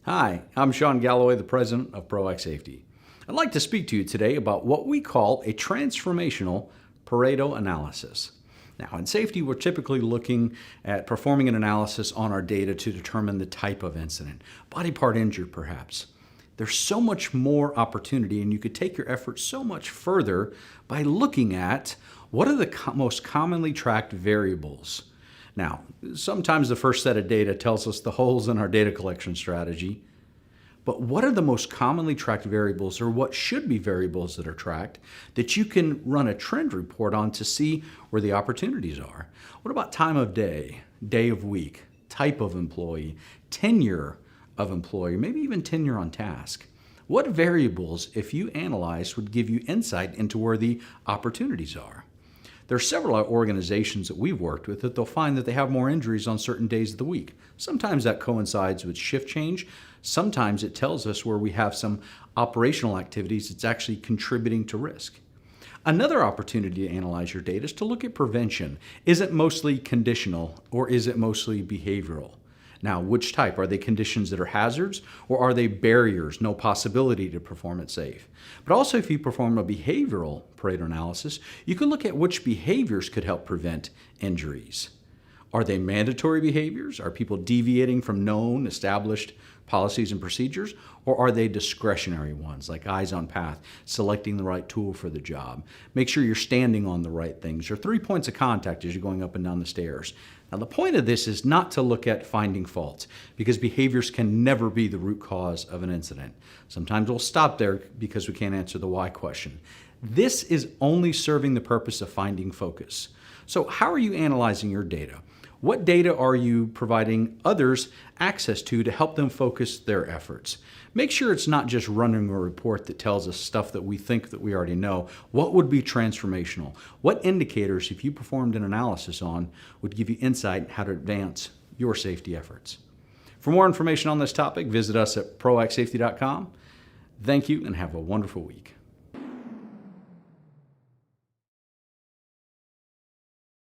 Hi, I'm Shawn Galloway, the president of ProAct Safety. I'd like to speak to you today about what we call a transformational Pareto analysis. Now, in safety, we're typically looking at performing an analysis on our data to determine the type of incident, body part injured perhaps. There's so much more opportunity, and you could take your efforts so much further by looking at what are the most commonly tracked variables. Now, sometimes the first set of data tells us the holes in our data collection strategy, but what are the most commonly tracked variables, or what should be variables that are tracked, that you can run a trend report on to see where the opportunities are? What about time of day, day of week, type of employee, tenure of employee, maybe even tenure on task? What variables, if you analyze, would give you insight into where the opportunities are? There are several organizations that we've worked with that they'll find that they have more injuries on certain days of the week. Sometimes that coincides with shift change. Sometimes it tells us where we have some operational activities that's actually contributing to risk. Another opportunity to analyze your data is to look at prevention. Is it mostly conditional, or is it mostly behavioral? Now, which type? Are they conditions that are hazards, or are they barriers, no possibility to perform it safe? But also, if you perform a behavioral Pareto analysis, you can look at which behaviors could help prevent injuries. Are they mandatory behaviors? Are people deviating from known, established policies and procedures? Or are they discretionary ones, like eyes on path, selecting the right tool for the job? Make sure you're standing on the right things. Your 3 points of contact as you're going up and down the stairs. Now, the point of this is not to look at finding faults, because behaviors can never be the root cause of an incident. Sometimes we'll stop there because we can't answer the why question. This is only serving the purpose of finding focus. So how are you analyzing your data? What data are you providing others access to help them focus their efforts? Make sure it's not just running a report that tells us stuff that we think that we already know. What would be transformational? What indicators, if you performed an analysis on, would give you insight on how to advance your safety efforts? For more information on this topic, visit us at proactsafety.com. Thank you and have a wonderful week.